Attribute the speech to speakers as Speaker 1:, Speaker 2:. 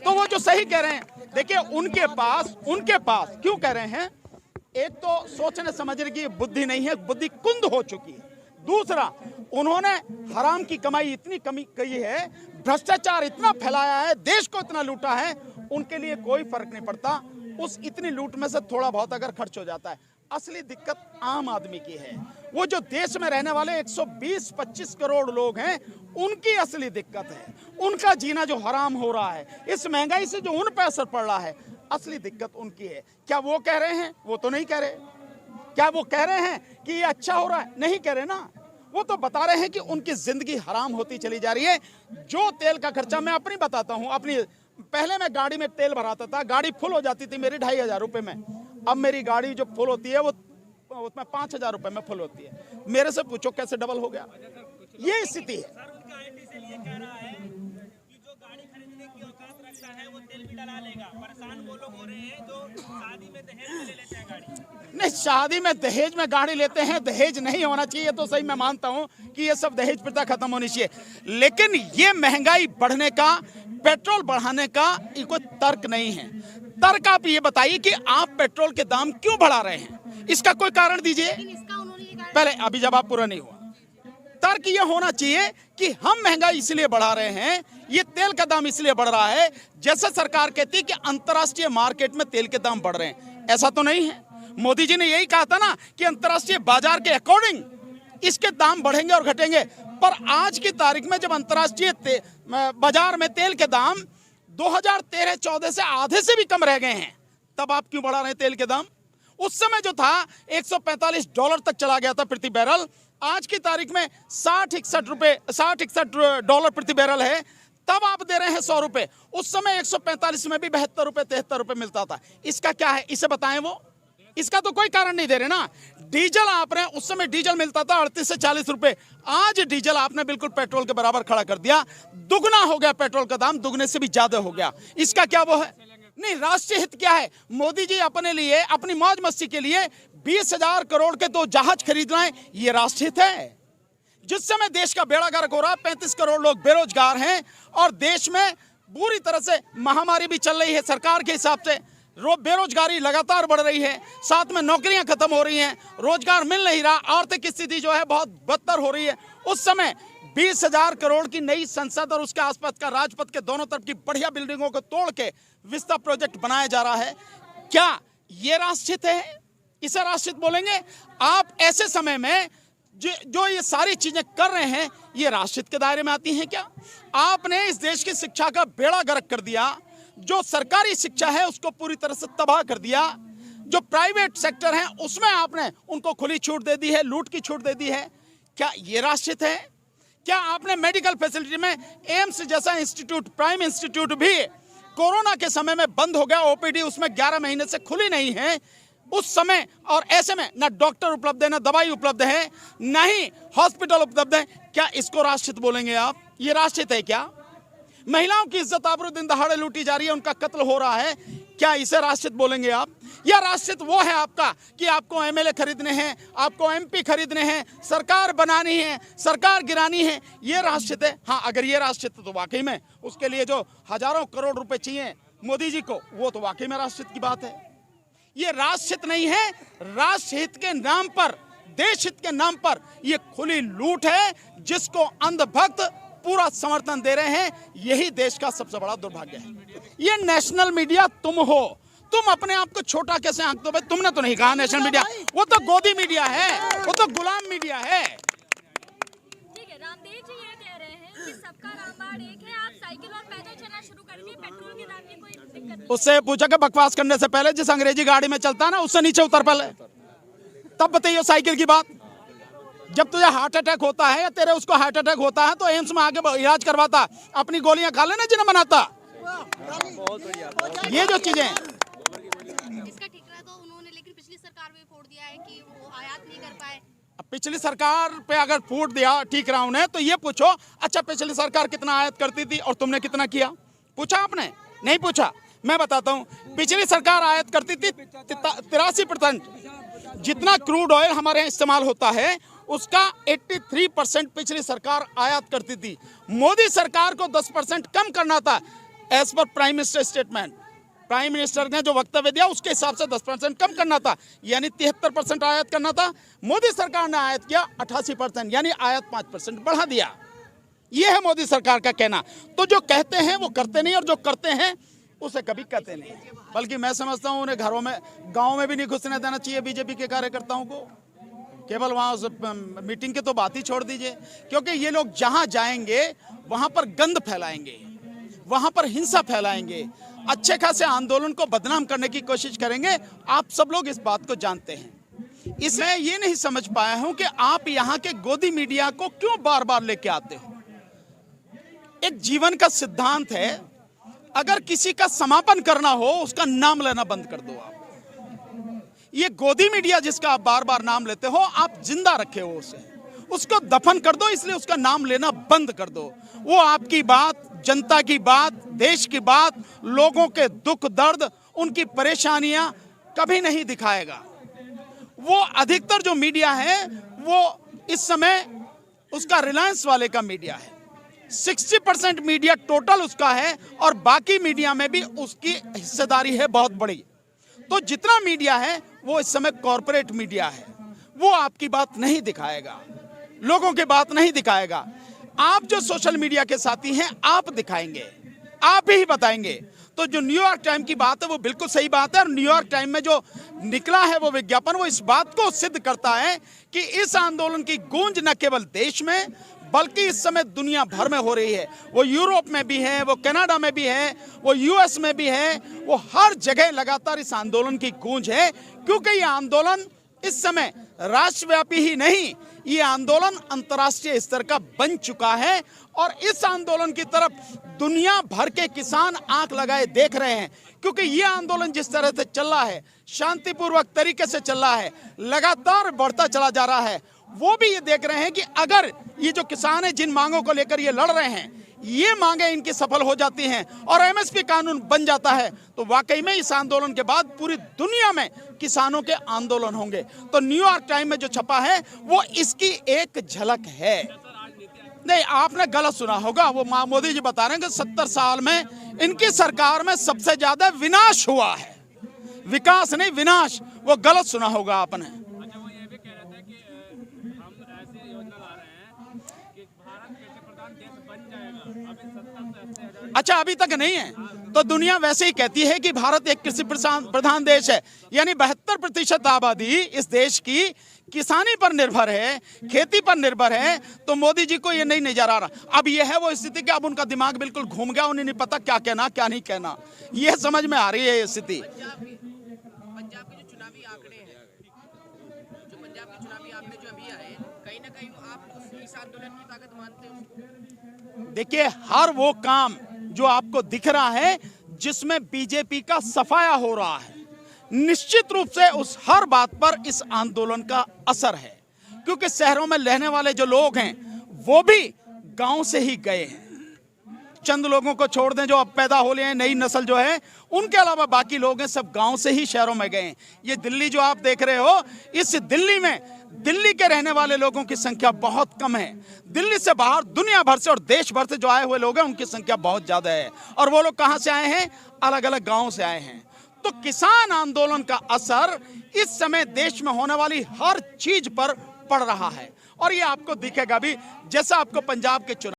Speaker 1: तो वो जो सही कह रहे हैं, देखिए उनके पास क्यों कह रहे हैं, एक तो सोचने समझने की बुद्धि नहीं है, बुद्धि कुंद हो चुकी है। दूसरा, उन्होंने हराम की कमाई इतनी कमी की है, भ्रष्टाचार इतना फैलाया है, देश को इतना लूटा है, उनके लिए कोई फर्क नहीं पड़ता। उस इतनी लूट में से थोड़ा बहुत अगर खर्च हो जाता है। असली दिक्कत आम आदमी की है। वो जो देश में रहने वाले 120-25 करोड़ लोग हैं, उनकी असली दिक्कत है। उनका जीना जो हराम हो रहा है, इस महंगाई से जो उन पर असर पड़ रहा है, असली दिक्कत उनकी है। क्या वो कह रहे हैं? वो तो नहीं कह रहे। क्या वो कह रहे हैं कि ये अच्छा हो रहा है? नहीं कह रहे ना। वो तो बता रहे हैं कि उनकी जिंदगी हराम होती चली जा रही है। जो तेल का खर्चा, मैं अपनी बताता हूं, अपनी पहले मैं गाड़ी में तेल भराता था, गाड़ी फुल हो जाती थी मेरी 2500 रुपए में। अब मेरी गाड़ी जो फुल होती है वो उसमें 5000 रुपए में फुल होती है। मेरे से पूछो कैसे डबल हो गया। ये स्थिति है। नहीं, शादी में दहेज में गाड़ी लेते हैं, दहेज नहीं होना चाहिए, तो सही मैं मानता हूं कि ये सब दहेज प्रथा खत्म होनी चाहिए। लेकिन ये महंगाई बढ़ने का, पेट्रोल बढ़ाने का ये कोई तर्क नहीं है। तर्क आप ये बताइए कि आप पेट्रोल के दाम क्यों बढ़ा रहे हैं, इसका कोई कारण दीजिए। पहले अभी जवाब पूरा नहीं हुआ। तर्क ये होना चाहिए कि हम महंगाई इसलिए बढ़ा रहे हैं, ये तेल का दाम इसलिए बढ़ रहा है, जैसे सरकार कहती है कि अंतर्राष्ट्रीय मार्केट में तेल के दाम बढ़ रहे हैं। ऐसा तो नहीं है। मोदी जी ने यही कहा था ना कि अंतर्राष्ट्रीय बाजार के अकॉर्डिंग इसके दाम बढ़ेंगे और घटेंगे। पर आज की तारीख में जब अंतर्राष्ट्रीय बाजार में तेल के दाम 2013-14 से आधे से भी कम रह गए हैं, तब आप क्यों बढ़ा रहे हैं तेल के दाम? उस समय जो था $145 तक चला गया था प्रति बैरल। आज की तारीख में 60-61 डॉलर प्रति बैरल है। तब आप दे रहे हैं 100 रुपए। उस समय 145 में भी 72 रुपए 73 रुपए मिलता था। इसका क्या है, इसे बताएं। वो इसका तो कोई कारण नहीं दे रहे ना। डीजल आपने, उस समय डीजल मिलता था 38 से 40 रुपए। आज डीजल आपने बिल्कुल पेट्रोल के बराबर खड़ा कर दिया। दुगना हो गया पेट्रोल का दाम, दुगने से भी ज्यादा हो गया। इसका क्या वो है? नहीं, राष्ट्रीय हित क्या है? मोदी जी अपने लिए, अपनी मौज मस्ती के लिए 20,000 करोड़ के 2 जहाज खरीद रहे हैं, ये राष्ट्रीय हित है। जिस समय देश का बेड़ा गर्क हो रहा है, 35 करोड़ लोग बेरोजगार हैं और देश में बुरी तरह से महामारी भी चल रही है। सरकार के हिसाब से बेरोजगारी लगातार बढ़ रही है, साथ में नौकरियां खत्म हो रही हैं, रोजगार मिल नहीं रहा, आर्थिक स्थिति जो है बहुत बदतर हो रही है। उस समय 20,000 करोड़ की नई संसद और उसके आसपास का राजपथ के दोनों तरफ की बढ़िया बिल्डिंगों को तोड़ के विस्ता प्रोजेक्ट बनाया जा रहा है। क्या ये राष्ट्रहित है? इसे राष्ट्रहित बोलेंगे आप? ऐसे समय में जो ये सारी चीजें कर रहे हैं, ये राष्ट्रहित के दायरे में आती हैं क्या? आपने इस देश की शिक्षा का बेड़ा गर्क कर दिया। जो सरकारी शिक्षा है उसको पूरी तरह से तबाह कर दिया। जो प्राइवेट सेक्टर है उसमें आपने उनको खुली छूट दे दी है, लूट की छूट दे दी है। क्या ये राष्ट्रहित है? क्या आपने मेडिकल फैसिलिटी में एम्स जैसा इंस्टीट्यूट, प्राइम इंस्टीट्यूट भी कोरोना के समय में बंद हो गया, ओपीडी उसमें 11 महीने से खुली नहीं है उस समय, और ऐसे में ना डॉक्टर उपलब्ध है, ना दवाई उपलब्ध है, ना ही हॉस्पिटल उपलब्ध है। क्या इसको राष्ट्रहित बोलेंगे आप? ये राष्ट्रहित है क्या? महिलाओं की इज्जत आबरू दिन दहाड़े लूटी जा रही है, उनका कत्ल हो रहा है, क्या इसे राष्ट्रहित बोलेंगे आप? या राष्ट्रहित वो है आपका कि आपको एमएलए खरीदने हैं, आपको एमपी खरीदने हैं, सरकार बनानी है, सरकार गिरानी है, ये राष्ट्रहित है? हाँ, अगर ये राष्ट्रहित तो वाकई में उसके लिए जो हजारों करोड़ रुपए चाहिए मोदी जी को, वो तो वाकई में राष्ट्रहित की बात है। ये राष्ट्रहित नहीं है। राष्ट्रहित के नाम पर, देश हित के नाम पर ये खुली लूट है, जिसको अंधभक्त पूरा समर्थन दे रहे हैं। यही देश का सबसे बड़ा दुर्भाग्य है। ये नेशनल मीडिया तुम हो, तुम अपने आप को छोटा कैसे आंक दो भाई? तुमने तो नहीं कहा नेशनल मीडिया, वो तो गोदी मीडिया है, वो तो गुलाम मीडिया है।
Speaker 2: ठीक है, रामदेव जी ये कह रहे हैं कि सबका रामबाण एक है, आप साइकिल और पैदल चलना शुरू करिए, पेट्रोल के दाम की कोई दिक्कत नहीं।
Speaker 1: उससे पूछा कि बकवास करने से पहले जिस अंग्रेजी गाड़ी में चलता है ना, उससे नीचे उतर पहले, तब बताइए साइकिल की बात। जब तुझे हार्ट अटैक होता है या तेरे उसको हार्ट अटैक होता है तो एम्स में आके इलाज करवाता, अपनी गोलियां खा लेना जिन्हें बनाता। ये जो चीजें
Speaker 2: इसका ठिकाना तो उन्होंने लेकिन पिछली सरकार में फोड़ दिया है कि वो आयात नहीं कर पाए।
Speaker 1: पिछली सरकार पे अगर फूट दिया ठीक रहा उन्हें, तो ये पूछो अच्छा पिछली सरकार कितना आयात करती थी और तुमने कितना किया? पूछा आपने? नहीं पूछा। मैं बताता हूँ, पिछली सरकार आयात करती थी 83%। जितना क्रूड ऑयल हमारे यहाँ इस्तेमाल होता है उसका 83% पिछली सरकार आयात करती थी। मोदी सरकार को 10% कम करना था। As per prime minister statement, prime minister ने जो वक्तव्य दिया उसके हिसाब से 10% कम करना था, यानी 73% आयात करना था। मोदी सरकार ने आयात किया 88%, यानी आयात 5% बढ़ा दिया। यह है मोदी सरकार का कहना। तो जो कहते हैं वो करते नहीं, और जो करते हैं उसे कभी कहते नहीं। बल्कि मैं समझता हूं उन्हें घरों में, गाँव में भी नहीं घुसने देना चाहिए बीजेपी के कार्यकर्ताओं को। केवल वहाँ मीटिंग की तो बात ही छोड़ दीजिए, क्योंकि ये लोग जहाँ जाएंगे वहाँ पर गंद फैलाएंगे, वहाँ पर हिंसा फैलाएंगे, अच्छे खासे आंदोलन को बदनाम करने की कोशिश करेंगे। आप सब लोग इस बात को जानते हैं। इसमें ये नहीं समझ पाया हूं कि आप यहाँ के गोदी मीडिया को क्यों बार बार लेके आते हो। एक जीवन का सिद्धांत है, अगर किसी का समापन करना हो उसका नाम लेना बंद कर दो। आप ये गोदी मीडिया जिसका आप बार बार नाम लेते हो, आप जिंदा रखे हो उसे, उसको दफन कर दो, इसलिए उसका नाम लेना बंद कर दो। वो आपकी बात, जनता की बात, देश की बात, लोगों के दुख दर्द, उनकी परेशानियां कभी नहीं दिखाएगा। वो अधिकतर जो मीडिया है वो इस समय उसका रिलायंस वाले का मीडिया है। 60% मीडिया टोटल उसका है, और बाकी मीडिया में भी उसकी हिस्सेदारी है बहुत बड़ी। तो जितना मीडिया है वो इस समय कॉर्पोरेट मीडिया है। वो आपकी बात नहीं दिखाएगा, लोगों की बात नहीं दिखाएगा। आप जो सोशल मीडिया के साथी हैं आप दिखाएंगे, आप ही बताएंगे। तो जो न्यूयॉर्क टाइम की बात है वो बिल्कुल सही बात है, और न्यूयॉर्क टाइम में जो निकला है वो विज्ञापन, वो इस बात को सिद्ध करता है कि इस आंदोलन की गूंज न केवल देश में बल्कि इस समय दुनिया भर में हो रही है। वो यूरोप में भी है, वो कनाडा में भी है, वो यूएस में भी है, वो हर जगह लगातार इस आंदोलन की गूंज है। क्योंकि ये आंदोलन इस समय राष्ट्रव्यापी ही नहीं, ये आंदोलन अंतर्राष्ट्रीय स्तर का बन चुका है, और इस आंदोलन की तरफ दुनिया भर के किसान आंख लगाए देख रहे हैं। क्योंकि ये आंदोलन जिस तरह से चल रहा है, शांतिपूर्वक तरीके से चल रहा है, लगातार बढ़ता चला जा रहा है, वो भी ये देख रहे हैं कि अगर ये जो किसान है जिन मांगों को लेकर ये लड़ रहे हैं, ये मांगे इनकी सफल हो जाती हैं और एमएसपी कानून बन जाता है, तो वाकई में इस आंदोलन के बाद पूरी दुनिया में किसानों के आंदोलन होंगे। तो न्यूयॉर्क टाइम में जो छपा है वो इसकी एक झलक है। नहीं, आपने गलत सुना होगा। वो मोदी जी बता रहे हैं कि 70 साल में इनकी सरकार में सबसे ज्यादा विनाश हुआ है, विकास नहीं विनाश। वो गलत सुना होगा आपने। अच्छा, अभी तक नहीं है तो दुनिया वैसे ही कहती है कि भारत एक कृषि प्रधान देश है, यानी 72% आबादी इस देश की किसानी पर निर्भर है, खेती पर निर्भर है। तो मोदी जी को ये नहीं नजर आ रहा। अब ये है वो स्थिति कि अब उनका दिमाग बिल्कुल घूम गया, उन्हें नहीं पता क्या कहना क्या नहीं कहना। ये समझ में आ रही है ये स्थिति।
Speaker 3: पंजाब के जो चुनावी आंकड़े हैं, जो अभी आए, कहीं ना कहीं आप इस आंदोलन की ताकत मानते हो?
Speaker 1: देखिए, हर वो काम जो आपको दिख रहा है जिसमें बीजेपी का सफाया हो रहा है, निश्चित रूप से उस हर बात पर इस आंदोलन का असर है। क्योंकि शहरों में रहने वाले जो लोग हैं वो भी गांव से ही गए हैं। चंद लोगों को छोड़ दें जो अब पैदा हो रहे हैं, नई नस्ल जो है, उनके अलावा बाकी लोग हैं सब गांव से ही शहरों में गए हैं। ये दिल्ली जो आप देख रहे हो, इस दिल्ली में दिल्ली के रहने वाले लोगों की संख्या बहुत कम है। दिल्ली से बाहर दुनिया भर से और देश भर से जो आए हुए लोग हैं उनकी संख्या बहुत ज्यादा है। और वो लोग कहां से आए हैं? अलग अलग गांवों से आए हैं। तो किसान आंदोलन का असर इस समय देश में होने वाली हर चीज पर पड़ रहा है, और ये आपको दिखेगा भी। जैसा आपको पंजाब के चुनाव